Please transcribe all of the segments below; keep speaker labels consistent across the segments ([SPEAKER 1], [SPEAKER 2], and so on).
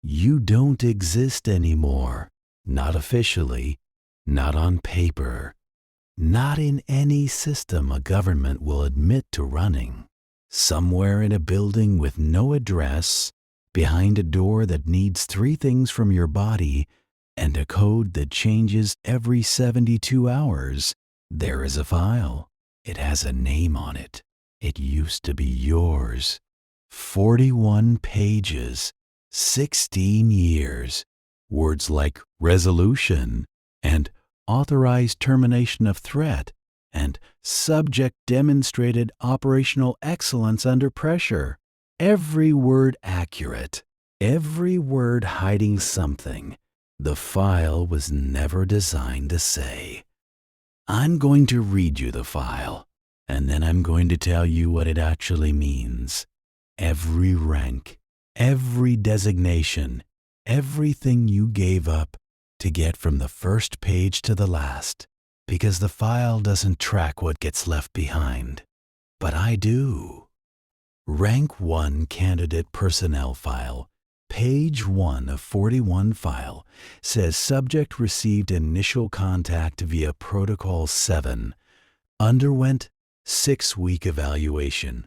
[SPEAKER 1] You don't exist anymore. Not officially, not on paper, not in any system a government will admit to running. Somewhere in a building with no address, behind a door that needs 3 things from your body and a code that changes every 72 hours, there is a file. It has a name on it. It used to be yours. 41 pages, 16 years. Words like resolution and authorized termination of threat and subject demonstrated operational excellence under pressure. Every word accurate, every word hiding something the file was never designed to say. I'm going to read you the file, and then I'm going to tell you what it actually means. Every rank, every designation, everything you gave up to get from the first page to the last, because the file doesn't track what gets left behind. But I do. Rank 1 Candidate Personnel File, page 1 of 41 file, says subject received initial contact via Protocol 7, underwent 6-week evaluation,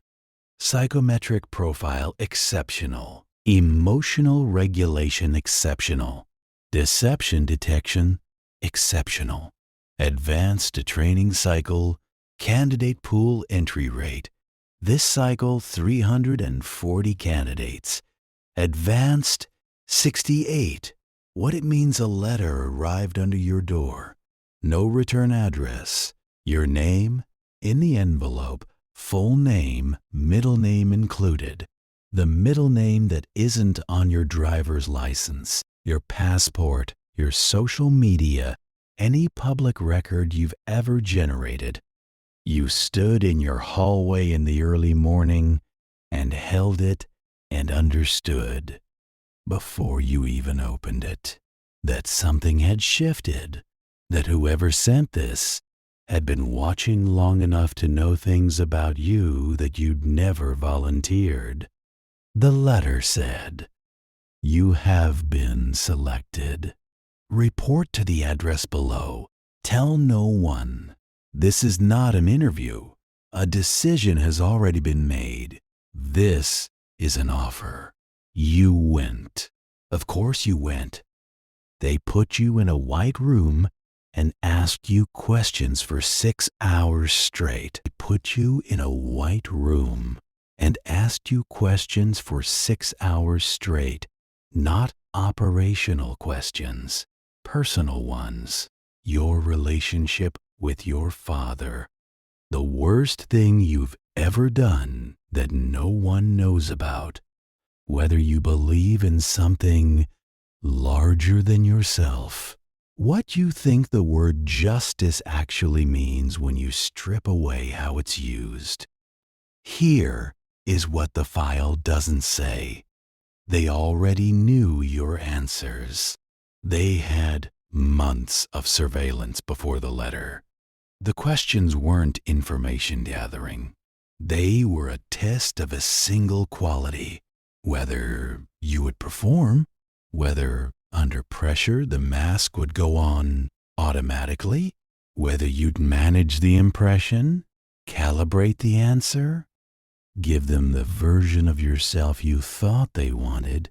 [SPEAKER 1] psychometric profile exceptional, emotional regulation exceptional, deception detection exceptional, advanced training cycle, candidate pool entry rate. This cycle 340 candidates. Advanced 68. What it means a letter arrived under your door. No return address. Your name in the envelope, full name, middle name included. The middle name that isn't on your driver's license, your passport, your social media, any public record you've ever generated. You stood in your hallway in the early morning and held it and understood, before you even opened it, that something had shifted, that whoever sent this had been watching long enough to know things about you that you'd never volunteered. The letter said, "You have been selected. Report to the address below. Tell no one. This is not an interview. A decision has already been made. This is an offer." You went. Of course you went. They put you in a white room and asked you questions for 6 hours straight. They put you in a white room and asked you questions for 6 hours straight. Not operational questions, personal ones. Your relationship with your father. The worst thing you've ever done that no one knows about. Whether you believe in something larger than yourself. What you think the word justice actually means when you strip away how it's used. Here is what the file doesn't say. They already knew your answers. They had months of surveillance before the letter. The questions weren't information gathering. They were a test of a single quality. Whether you would perform, whether under pressure the mask would go on automatically, whether you'd manage the impression, calibrate the answer, give them the version of yourself you thought they wanted.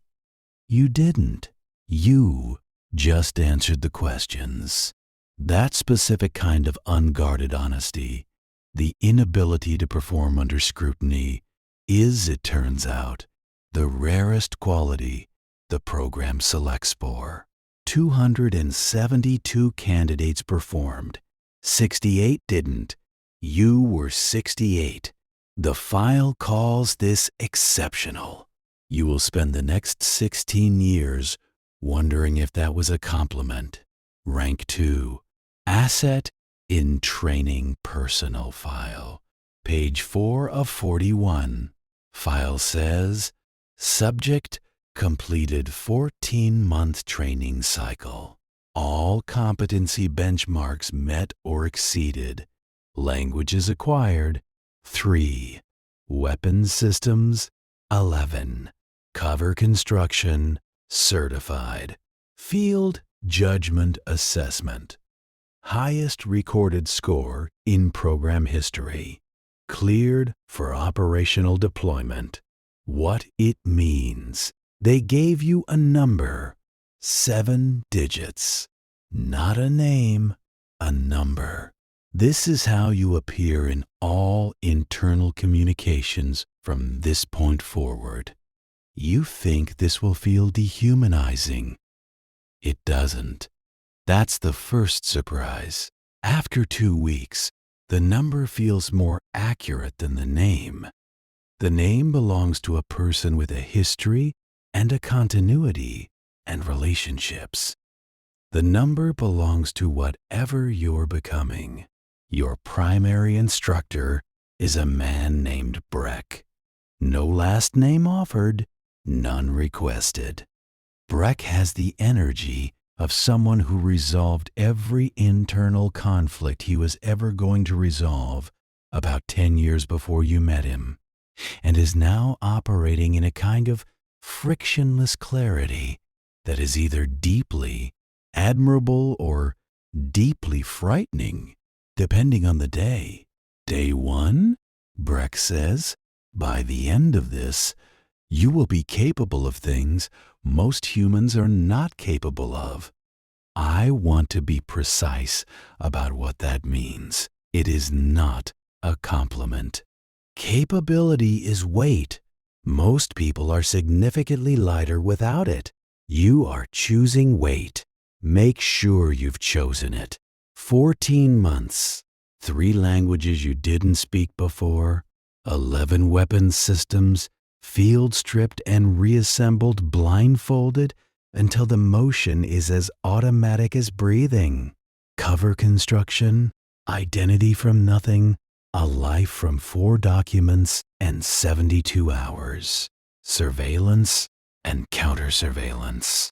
[SPEAKER 1] You didn't. You just answered the questions. That specific kind of unguarded honesty, the inability to perform under scrutiny, is, it turns out, the rarest quality the program selects for. 272 candidates performed. 68 didn't. You were 68. The file calls this exceptional. You will spend the next 16 years wondering if that was a compliment. Rank 2. Asset in Training Personal File. Page 4 of 41. File says, subject completed 14-month training cycle. All competency benchmarks met or exceeded. Languages acquired, 3. Weapons systems, 11. Cover construction, Certified. Field Judgment Assessment. Highest recorded score in program history. Cleared for operational deployment. What it means. They gave you a number. 7 digits. Not a name, a number. This is how you appear in all internal communications from this point forward. You think this will feel dehumanizing. It doesn't. That's the first surprise. After 2 weeks, the number feels more accurate than the name. The name belongs to a person with a history and a continuity and relationships. The number belongs to whatever you're becoming. Your primary instructor is a man named Breck. No last name offered, none requested. Breck has the energy of someone who resolved every internal conflict he was ever going to resolve about 10 years before you met him, and is now operating in a kind of frictionless clarity that is either deeply admirable or deeply frightening, depending on the day. Day 1, Breck says, by the end of this, you will be capable of things most humans are not capable of. I want to be precise about what that means. It is not a compliment. Capability is weight. Most people are significantly lighter without it. You are choosing weight. Make sure you've chosen it. 14 months, 3 languages you didn't speak before, 11 weapons systems, field stripped and reassembled blindfolded until the motion is as automatic as breathing. Cover construction, identity from nothing, a life from 4 documents and 72 hours. Surveillance and counter-surveillance.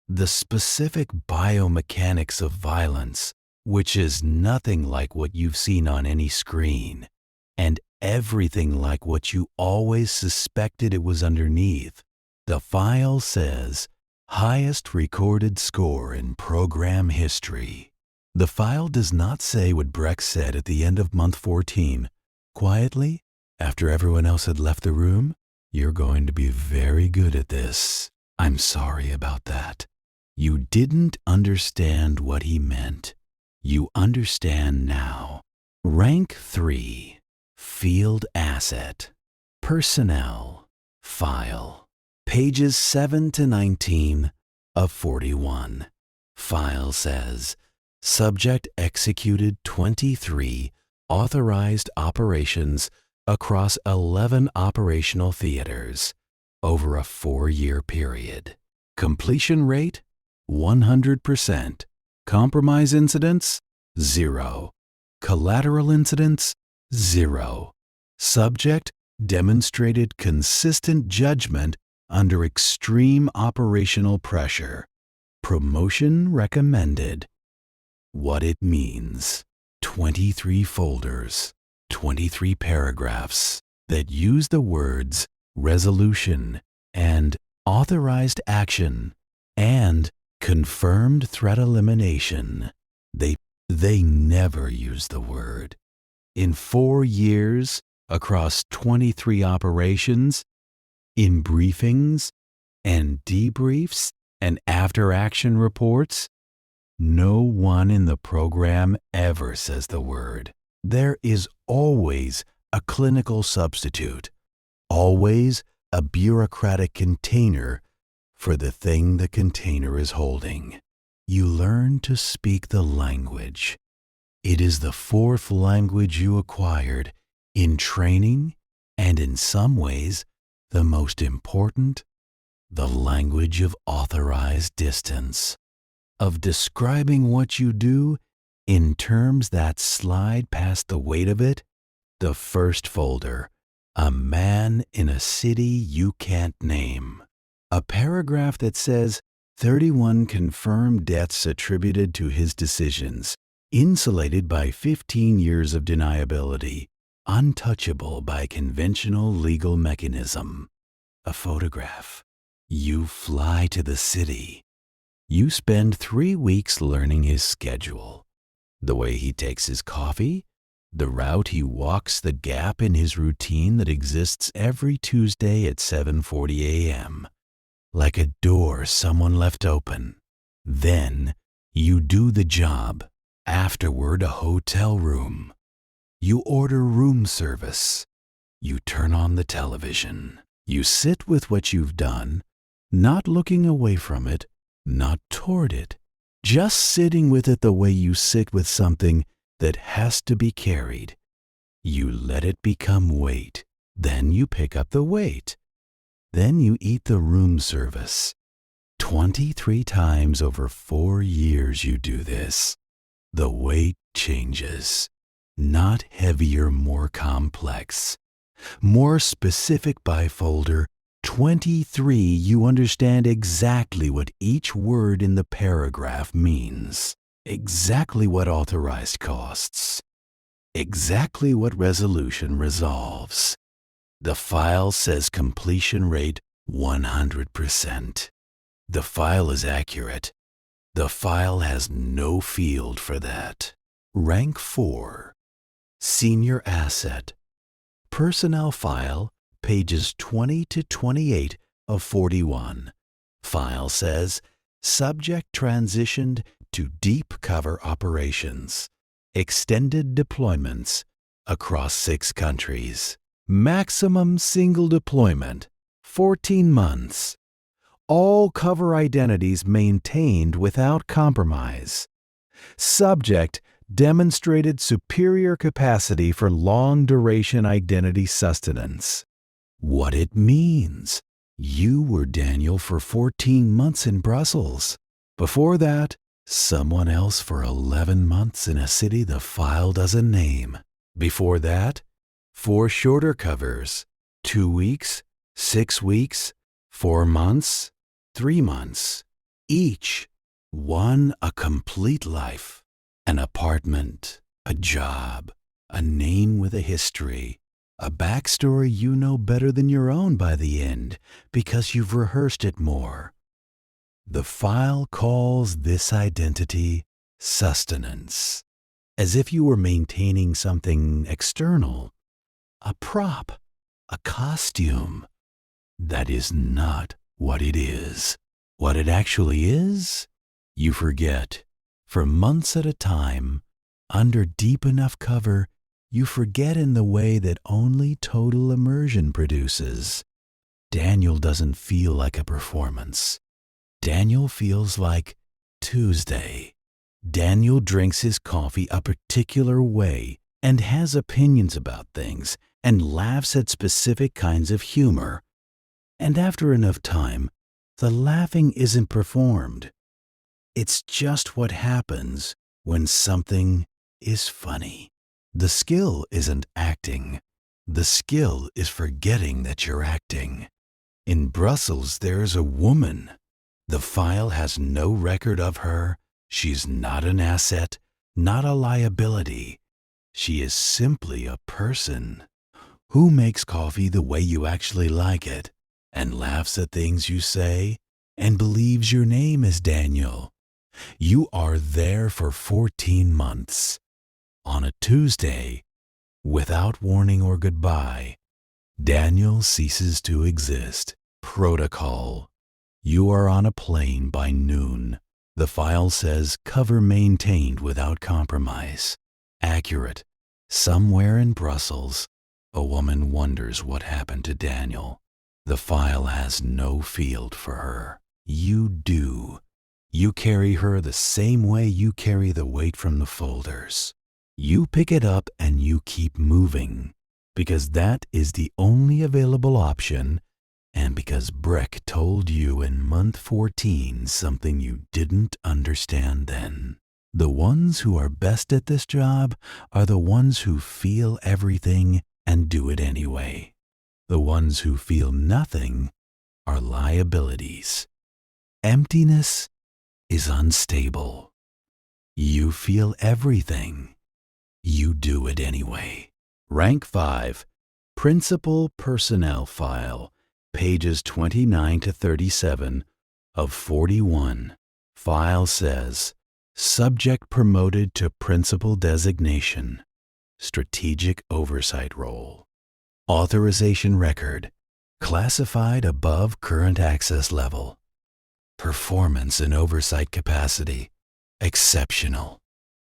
[SPEAKER 1] The specific biomechanics of violence, which is nothing like what you've seen on any screen, and everything like what you always suspected it was underneath. The file says, highest recorded score in program history. The file does not say what Breck said at the end of month 14. Quietly, after everyone else had left the room, you're going to be very good at this. I'm sorry about that. You didn't understand what he meant. You understand now. Rank 3. Field Asset. Personnel. File. Pages 7 to 19 of 41. File says, subject executed 23 authorized operations across 11 operational theaters over a 4-year period. Completion rate, 100%. Compromise incidents, 0. Collateral incidents, 0. Subject demonstrated consistent judgment under extreme operational pressure. Promotion recommended. What it means. 23 folders, 23 paragraphs that use the words resolution and authorized action and confirmed threat elimination. They never use the word. In 4 years, across 23 operations, in briefings and debriefs and after-action reports, no one in the program ever says the word. There is always a clinical substitute, always a bureaucratic container for the thing the container is holding. You learn to speak the language. It is the 4th language you acquired in training, and in some ways, the most important, the language of authorized distance, of describing what you do in terms that slide past the weight of it. The first folder, a man in a city you can't name. A paragraph that says 31 confirmed deaths attributed to his decisions, insulated by 15 years of deniability, untouchable by conventional legal mechanism. A photograph. You fly to the city. You spend 3 weeks learning his schedule, the way he takes his coffee, the route he walks, the gap in his routine that exists every Tuesday at 7:40 a.m., like a door someone left open. Then you do the job. Afterward, a hotel room. You order room service. You turn on the television. You sit with what you've done, not looking away from it, not toward it, just sitting with it the way you sit with something that has to be carried. You let it become weight. Then you pick up the weight. Then you eat the room service. 23 times over 4 years you do this. The weight changes. Not heavier, more complex. More specific by folder. 23, you understand exactly what each word in the paragraph means. Exactly what authorized costs. Exactly what resolution resolves. The file says completion rate 100%. The file is accurate. The file has no field for that. Rank 4. Senior asset. Personnel file, pages 20 to 28 of 41. File says, subject transitioned to deep cover operations. Extended deployments across 6 countries. Maximum single deployment, 14 months. All cover identities maintained without compromise. Subject demonstrated superior capacity for long-duration identity sustenance. What it means? You were Daniel for 14 months in Brussels. Before that, someone else for 11 months in a city the file doesn't name. Before that, 4 shorter covers, 2 weeks, 6 weeks, 4 months, 3 months. Each one a complete life, an apartment, a job, a name with a history, a backstory you know better than your own by the end because you've rehearsed it more. The file calls this identity sustenance, as if you were maintaining something external, a prop, a costume. That is not what it is. What it actually is, you forget. For months at a time, under deep enough cover, you forget in the way that only total immersion produces. Daniel doesn't feel like a performance. Daniel feels like Tuesday. Daniel drinks his coffee a particular way and has opinions about things and laughs at specific kinds of humor. And after enough time, the laughing isn't performed. It's just what happens when something is funny. The skill isn't acting. The skill is forgetting that you're acting. In Brussels, there's a woman. The file has no record of her. She's not an asset, not a liability. She is simply a person who makes coffee the way you actually like it and laughs at things you say and believes your name is Daniel. You are there for 14 months. On a Tuesday, without warning or goodbye, Daniel ceases to exist. Protocol. You are on a plane by noon. The file says cover maintained without compromise. Accurate. Somewhere in Brussels, a woman wonders what happened to Daniel. The file has no field for her. You do. You carry her the same way you carry the weight from the folders. You pick it up and you keep moving, because that is the only available option, and because Breck told you in month 14 something you didn't understand then. The ones who are best at this job are the ones who feel everything and do it anyway. The ones who feel nothing are liabilities. Emptiness is unstable. You feel everything. You do it anyway. Rank 5. Principal Personnel File. pages 29 to 37 of 41, file says, subject promoted to principal designation, strategic oversight role, authorization record, classified above current access level, performance and oversight capacity, exceptional.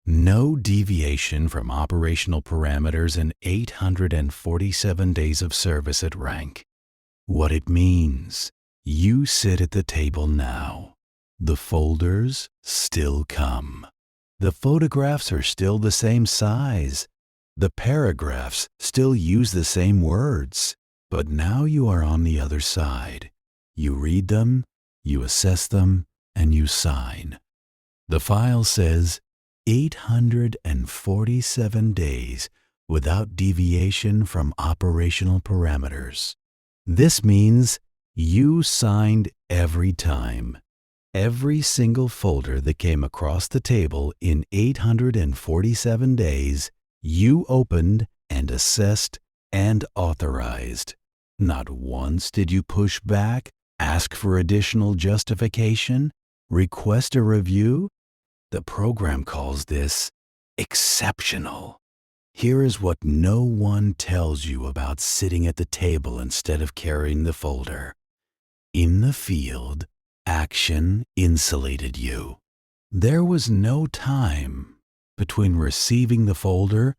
[SPEAKER 1] No deviation from operational parameters in 847 days of service at rank. What it means, you sit at the table now. The folders still come. The photographs are still the same size. The paragraphs still use the same words. But now you are on the other side. You read them, you assess them, and you sign. The file says 847 days without deviation from operational parameters. This means you signed every time. Every single folder that came across the table in 847 days, you opened and assessed and authorized. Not once did you push back, ask for additional justification, request a review. The program calls this exceptional. Here is what no one tells you about sitting at the table instead of carrying the folder. In the field, action insulated you. There was no time between receiving the folder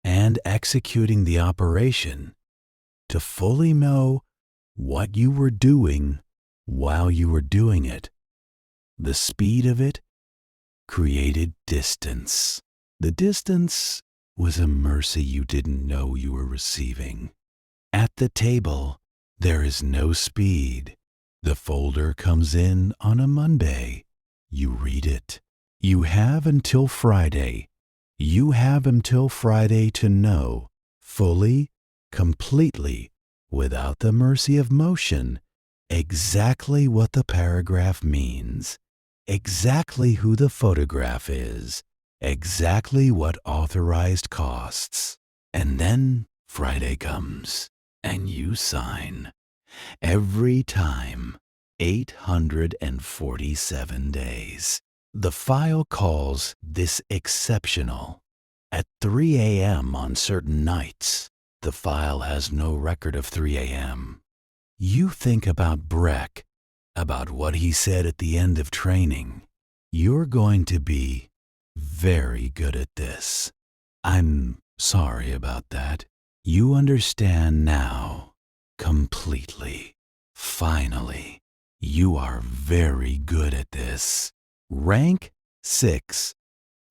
[SPEAKER 1] and executing the operation to fully know what you were doing while you were doing it. The speed of it created distance. The distance was a mercy you didn't know you were receiving. At the table, there is no speed. The folder comes in on a Monday. You read it. You have until Friday. You have until Friday to know, fully, completely, without the mercy of motion, exactly what the paragraph means, exactly who the photograph is, exactly what authorized costs. And then Friday comes, and you sign. Every time, 847 days. The file calls this exceptional. At 3 a.m. on certain nights, the file has no record of 3 a.m. You think about Breck, about what he said at the end of training. You're going to be very good at this. I'm sorry about that. You understand now, completely. Finally, you are very good at this. Rank 6,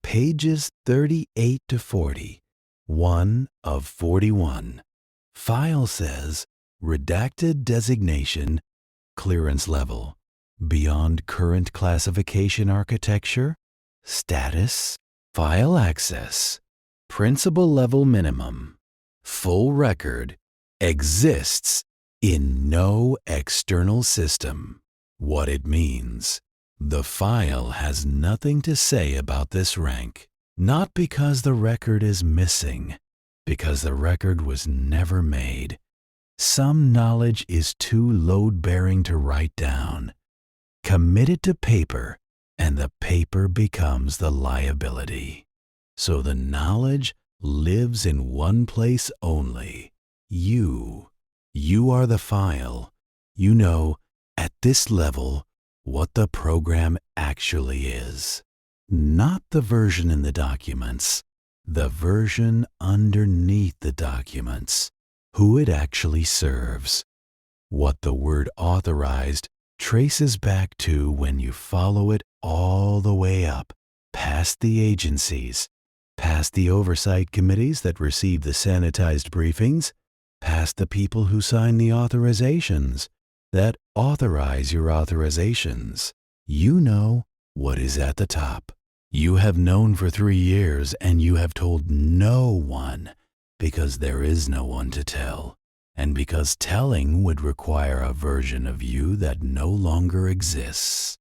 [SPEAKER 1] pages 38 to 40, 1 of 41. File says, redacted designation, clearance level, beyond current classification architecture, status, file access, principal level minimum, full record, exists in no external system. What it means. The file has nothing to say about this rank, not because the record is missing, because the record was never made. Some knowledge is too load-bearing to write down. Commit it to paper, and the paper becomes the liability. So the knowledge lives in one place only. You are the file. You know, at this level, what the program actually is. Not the version in the documents, the version underneath the documents, who it actually serves. What the word authorized traces back to when you follow it all the way up, past the agencies, past the oversight committees that receive the sanitized briefings, past the people who sign the authorizations, that authorize your authorizations. You know what is at the top. You have known for 3 years, and you have told no one, because there is no one to tell, and because telling would require a version of you that no longer exists.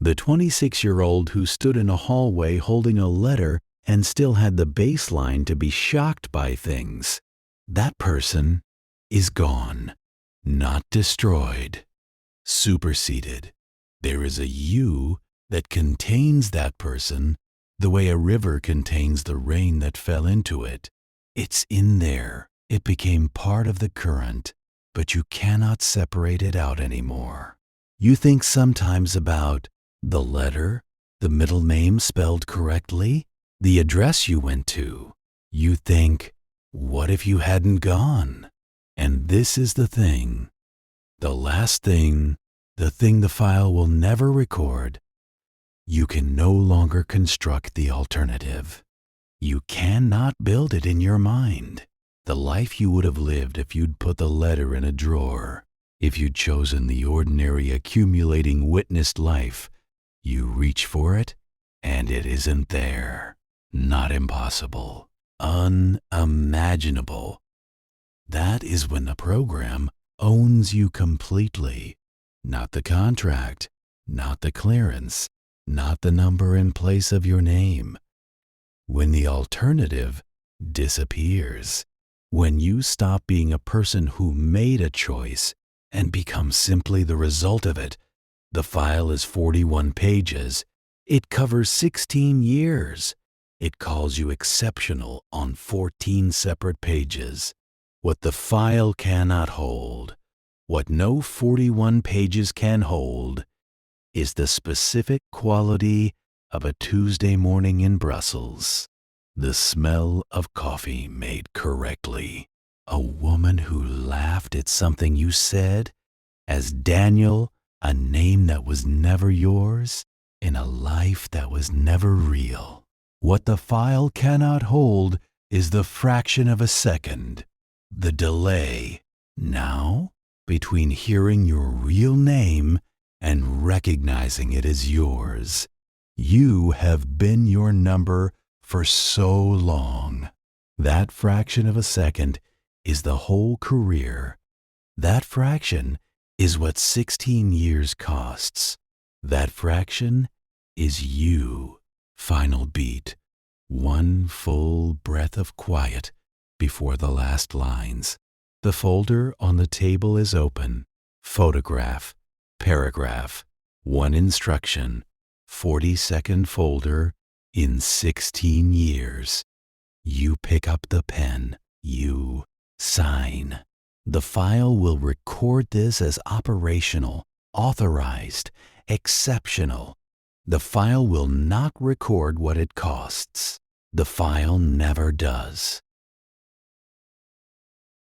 [SPEAKER 1] The 26-year-old who stood in a hallway holding a letter and still had the baseline to be shocked by things, that person is gone. not destroyed, superseded. There is a you that contains that person the way a river contains the rain that fell into it. It's in there. It became part of the current, but you cannot separate it out anymore. You think sometimes about the letter, the middle name spelled correctly, the address you went to. You think, what if you hadn't gone? And this is the thing. The last thing, the thing the file will never record. You can no longer construct the alternative. You cannot build it in your mind. The life you would have lived if you'd put the letter in a drawer, if you'd chosen the ordinary accumulating witnessed life, you reach for it and it isn't there. Not impossible. Unimaginable. That is when the program owns you completely. Not the contract, not the clearance, not the number in place of your name. When the alternative disappears, when you stop being a person who made a choice and become simply the result of it. The file is 41 pages. It covers 16 years. It calls you exceptional on 14 separate pages. What the file cannot hold, what no 41 pages can hold, is the specific quality of a Tuesday morning in Brussels. The smell of coffee made correctly. A woman who laughed at something you said, as Daniel, a name that was never yours, in a life that was never real. What the file cannot hold is the fraction of a second, the delay, now, between hearing your real name and recognizing it as yours. You have been your number for so long. That fraction of a second is the whole career. That fraction is what 16 years costs. That fraction is you. Final beat. One full breath of quiet before the last lines. The folder on the table is open. Photograph. Paragraph. One instruction. 40-second folder in 16 years. You pick up the pen. You sign. The file will record this as operational, authorized, exceptional. The file will not record what it costs. The file never does.